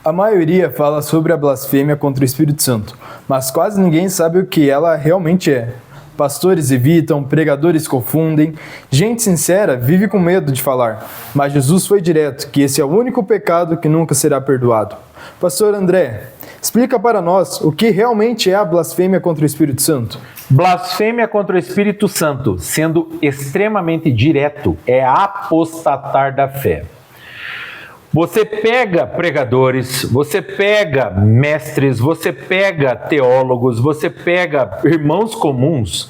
A maioria fala sobre a blasfêmia contra o Espírito Santo, mas quase ninguém sabe o que ela realmente é. Pastores evitam, pregadores confundem, gente sincera vive com medo de falar, mas Jesus foi direto, que esse é o único pecado que nunca será perdoado. Pastor André, explica para nós o que realmente é a blasfêmia contra o Espírito Santo. Blasfêmia contra o Espírito Santo, sendo extremamente direto, é apostatar da fé. Você pega pregadores, você pega mestres, você pega teólogos, você pega irmãos comuns,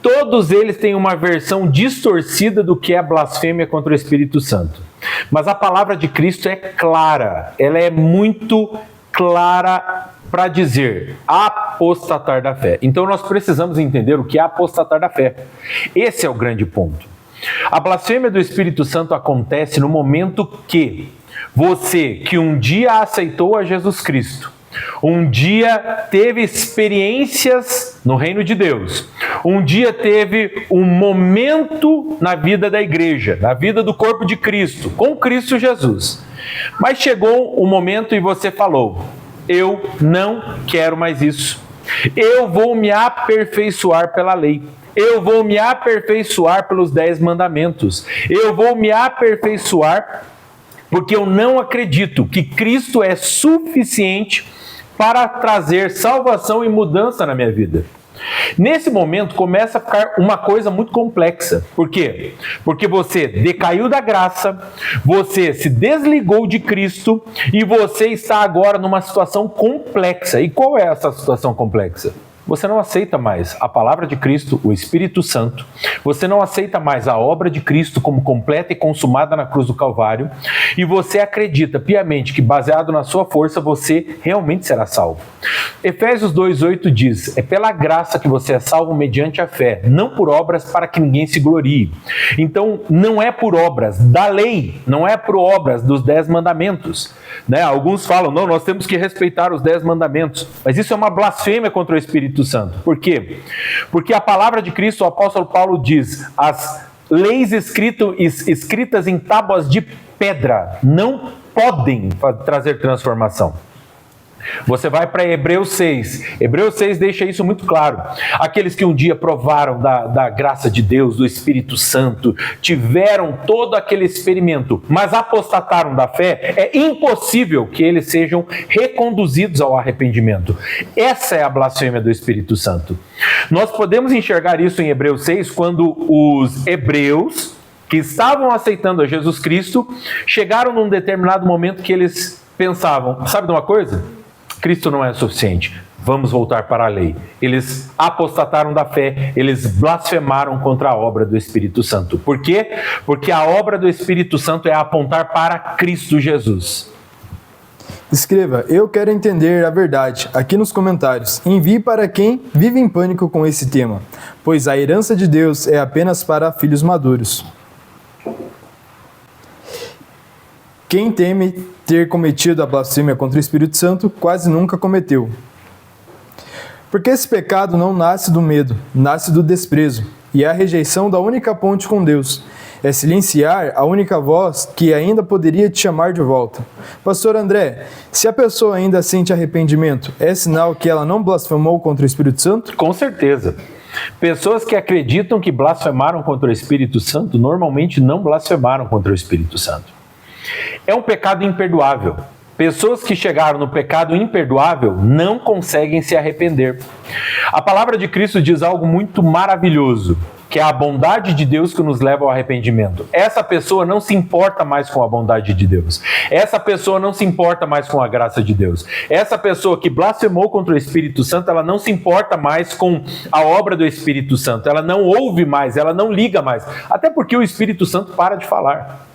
todos eles têm uma versão distorcida do que é a blasfêmia contra o Espírito Santo. Mas a palavra de Cristo é clara, ela é muito clara para dizer apostatar da fé. Então nós precisamos entender o que é apostatar da fé. Esse é o grande ponto. A blasfêmia do Espírito Santo acontece no momento que você, que um dia aceitou a Jesus Cristo, um dia teve experiências no reino de Deus, um dia teve um momento na vida da igreja, na vida do corpo de Cristo, com Cristo Jesus. Mas chegou um momento e você falou: eu não quero mais isso. Eu vou me aperfeiçoar pela lei. Eu vou me aperfeiçoar pelos 10 mandamentos. Eu vou me aperfeiçoar porque eu não acredito que Cristo é suficiente para trazer salvação e mudança na minha vida. Nesse momento começa a ficar uma coisa muito complexa. Por quê? Porque você decaiu da graça, você se desligou de Cristo e você está agora numa situação complexa. E qual é essa situação complexa? Você não aceita mais a palavra de Cristo, o Espírito Santo. Você não aceita mais a obra de Cristo como completa e consumada na cruz do Calvário. E você acredita piamente que, baseado na sua força, você realmente será salvo. Efésios 2:8 diz: é pela graça que você é salvo mediante a fé, não por obras para que ninguém se glorie. Então, não é por obras da lei, não é por obras dos 10 mandamentos. Alguns falam: não, nós temos que respeitar os 10 mandamentos. Mas isso é uma blasfêmia contra o Espírito Santo. Por quê? Porque a palavra de Cristo, o apóstolo Paulo diz: as leis escritas em tábuas de pedra não podem trazer transformação. Você vai para Hebreus 6. Hebreus 6 deixa isso muito claro. Aqueles que um dia provaram da graça de Deus, do Espírito Santo, tiveram todo aquele experimento, mas apostataram da fé, é impossível que eles sejam reconduzidos ao arrependimento. Essa é a blasfêmia do Espírito Santo. Nós podemos enxergar isso em Hebreus 6 quando os hebreus que estavam aceitando a Jesus Cristo chegaram num determinado momento que eles pensavam: sabe de uma coisa? Cristo não é suficiente, vamos voltar para a lei. Eles apostataram da fé, eles blasfemaram contra a obra do Espírito Santo. Por quê? Porque a obra do Espírito Santo é apontar para Cristo Jesus. Escreva: eu quero entender a verdade, aqui nos comentários. Envie para quem vive em pânico com esse tema, pois a herança de Deus é apenas para filhos maduros. Quem teme ter cometido a blasfêmia contra o Espírito Santo quase nunca cometeu. Porque esse pecado não nasce do medo, nasce do desprezo, e é a rejeição da única ponte com Deus. É silenciar a única voz que ainda poderia te chamar de volta. Pastor André, se a pessoa ainda sente arrependimento, é sinal que ela não blasfemou contra o Espírito Santo? Com certeza. Pessoas que acreditam que blasfemaram contra o Espírito Santo, normalmente não blasfemaram contra o Espírito Santo. É um pecado imperdoável. Pessoas que chegaram no pecado imperdoável não conseguem se arrepender. A palavra de Cristo diz algo muito maravilhoso, que é a bondade de Deus que nos leva ao arrependimento. Essa pessoa não se importa mais com a bondade de Deus. Essa pessoa não se importa mais com a graça de Deus. Essa pessoa que blasfemou contra o Espírito Santo, ela não se importa mais com a obra do Espírito Santo. Ela não ouve mais, ela não liga mais. Até porque o Espírito Santo para de falar.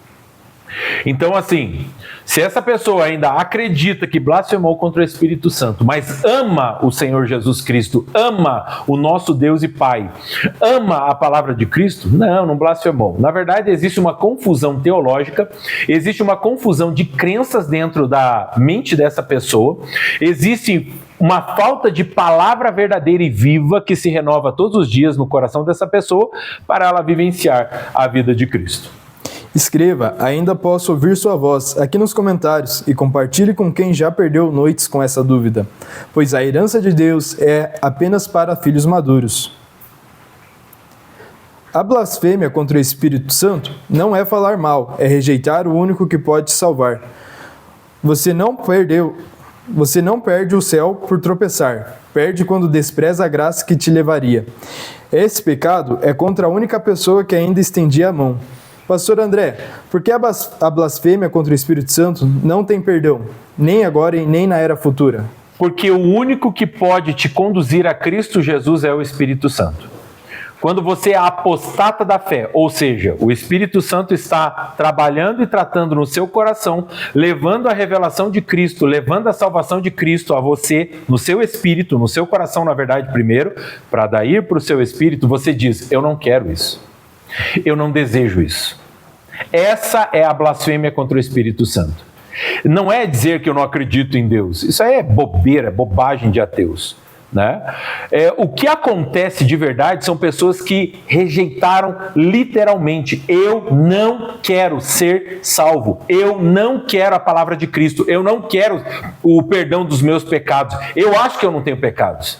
Então, assim, se essa pessoa ainda acredita que blasfemou contra o Espírito Santo, mas ama o Senhor Jesus Cristo, ama o nosso Deus e Pai, ama a palavra de Cristo, não blasfemou. Na verdade, existe uma confusão teológica, existe uma confusão de crenças dentro da mente dessa pessoa, existe uma falta de palavra verdadeira e viva que se renova todos os dias no coração dessa pessoa para ela vivenciar a vida de Cristo. Escreva, ainda posso ouvir sua voz aqui nos comentários e compartilhe com quem já perdeu noites com essa dúvida, pois a herança de Deus é apenas para filhos maduros. A blasfêmia contra o Espírito Santo não é falar mal, é rejeitar o único que pode te salvar. Você não perde o céu por tropeçar, perde quando despreza a graça que te levaria. Esse pecado é contra a única pessoa que ainda estendia a mão. Pastor André, por que a blasfêmia contra o Espírito Santo não tem perdão, nem agora e nem na era futura? Porque o único que pode te conduzir a Cristo Jesus é o Espírito Santo. Quando você é apostata da fé, ou seja, o Espírito Santo está trabalhando e tratando no seu coração, levando a revelação de Cristo, levando a salvação de Cristo a você, no seu espírito, no seu coração, na verdade, primeiro, para daí para o seu espírito, você diz, eu não quero isso, eu não desejo isso. Essa é a blasfêmia contra o Espírito Santo. Não é dizer que eu não acredito em Deus, isso aí é bobeira, bobagem de ateus. Né? O que acontece de verdade são pessoas que rejeitaram literalmente, eu não quero ser salvo, eu não quero a palavra de Cristo, eu não quero o perdão dos meus pecados, eu acho que eu não tenho pecados,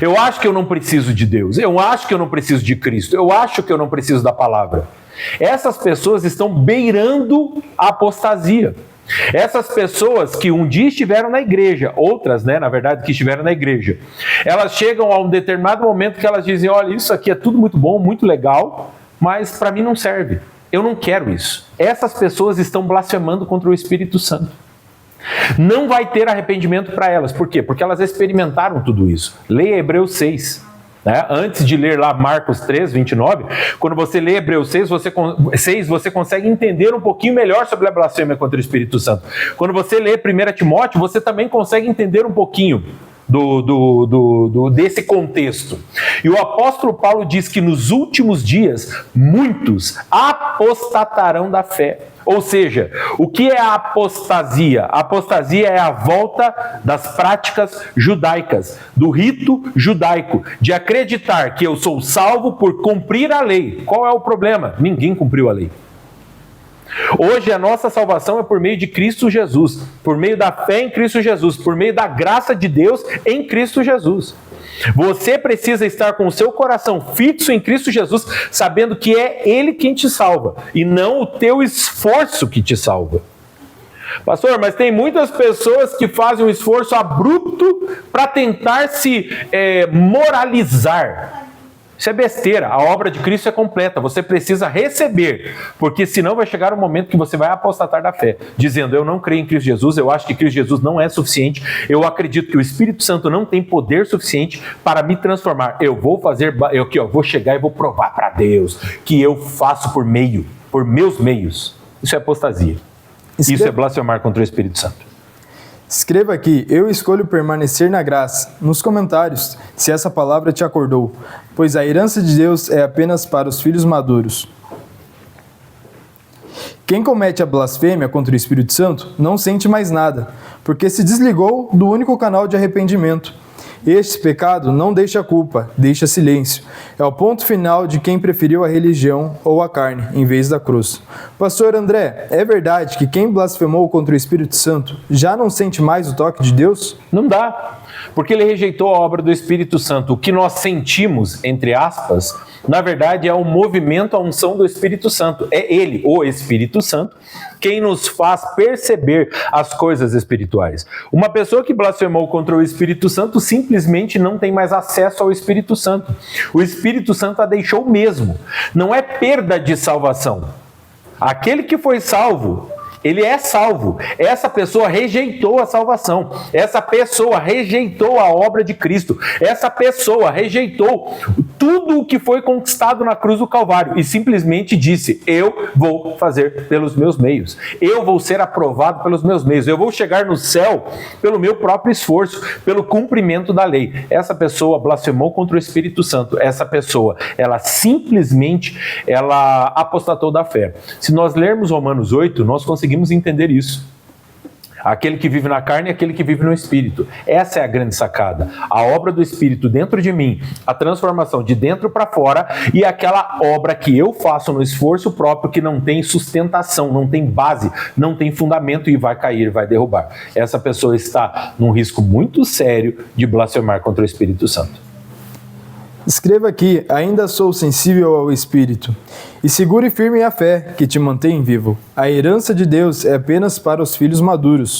eu acho que eu não preciso de Deus, eu acho que eu não preciso de Cristo, eu acho que eu não preciso da palavra. Essas pessoas estão beirando a apostasia. Essas pessoas que um dia estiveram na igreja, outras, na verdade, que estiveram na igreja, elas chegam a um determinado momento que elas dizem, olha, isso aqui é tudo muito bom, muito legal, mas para mim não serve, eu não quero isso. Essas pessoas estão blasfemando contra o Espírito Santo. Não vai ter arrependimento para elas, por quê? Porque elas experimentaram tudo isso. Leia Hebreus 6. Antes de ler lá Marcos 3, 29, quando você lê Hebreus 6, você consegue entender um pouquinho melhor sobre a blasfêmia contra o Espírito Santo. Quando você lê 1 Timóteo, você também consegue entender um pouquinho desse contexto. E o apóstolo Paulo diz que nos últimos dias, muitos apostatarão da fé. Ou seja, o que é a apostasia? A apostasia é a volta das práticas judaicas, do rito judaico, de acreditar que eu sou salvo por cumprir a lei. Qual é o problema? Ninguém cumpriu a lei. Hoje a nossa salvação é por meio de Cristo Jesus, por meio da fé em Cristo Jesus, por meio da graça de Deus em Cristo Jesus. Você precisa estar com o seu coração fixo em Cristo Jesus, sabendo que é Ele quem te salva, e não o teu esforço que te salva. Pastor, mas tem muitas pessoas que fazem um esforço abrupto para tentar se moralizar. Isso é besteira, a obra de Cristo é completa, você precisa receber, porque senão vai chegar um momento que você vai apostatar da fé, dizendo, eu não creio em Cristo Jesus, eu acho que Cristo Jesus não é suficiente, eu acredito que o Espírito Santo não tem poder suficiente para me transformar, eu vou chegar e vou provar para Deus que eu faço por meus meios. Isso é apostasia, isso é blasfemar contra o Espírito Santo. Escreva aqui, eu escolho permanecer na graça, nos comentários, se essa palavra te acordou, pois a herança de Deus é apenas para os filhos maduros. Quem comete a blasfêmia contra o Espírito Santo não sente mais nada, porque se desligou do único canal de arrependimento. Este pecado não deixa culpa, deixa silêncio. É o ponto final de quem preferiu a religião ou a carne, em vez da cruz. Pastor André, é verdade que quem blasfemou contra o Espírito Santo já não sente mais o toque de Deus? Não dá, porque ele rejeitou a obra do Espírito Santo. O que nós sentimos, entre aspas, na verdade é o movimento, a unção do Espírito Santo. É ele, o Espírito Santo, quem nos faz perceber as coisas espirituais. Uma pessoa que blasfemou contra o Espírito Santo simplesmente não tem mais acesso ao Espírito Santo. O Espírito Santo a deixou mesmo. Não é perda de salvação. Aquele que foi salvo, ele é salvo. Essa pessoa rejeitou a salvação. Essa pessoa rejeitou a obra de Cristo. Essa pessoa rejeitou tudo o que foi conquistado na cruz do Calvário e simplesmente disse, eu vou fazer pelos meus meios. Eu vou ser aprovado pelos meus meios. Eu vou chegar no céu pelo meu próprio esforço, pelo cumprimento da lei. Essa pessoa blasfemou contra o Espírito Santo. Essa pessoa, ela simplesmente apostatou da fé. Se nós lermos Romanos 8, nós conseguimos entender isso. Aquele que vive na carne e aquele que vive no Espírito. Essa é a grande sacada. A obra do Espírito dentro de mim, a transformação de dentro para fora, e aquela obra que eu faço no esforço próprio que não tem sustentação, não tem base, não tem fundamento e vai cair, vai derrubar. Essa pessoa está num risco muito sério de blasfemar contra o Espírito Santo. Escreva aqui: ainda sou sensível ao Espírito. E segure firme a fé que te mantém vivo. A herança de Deus é apenas para os filhos maduros.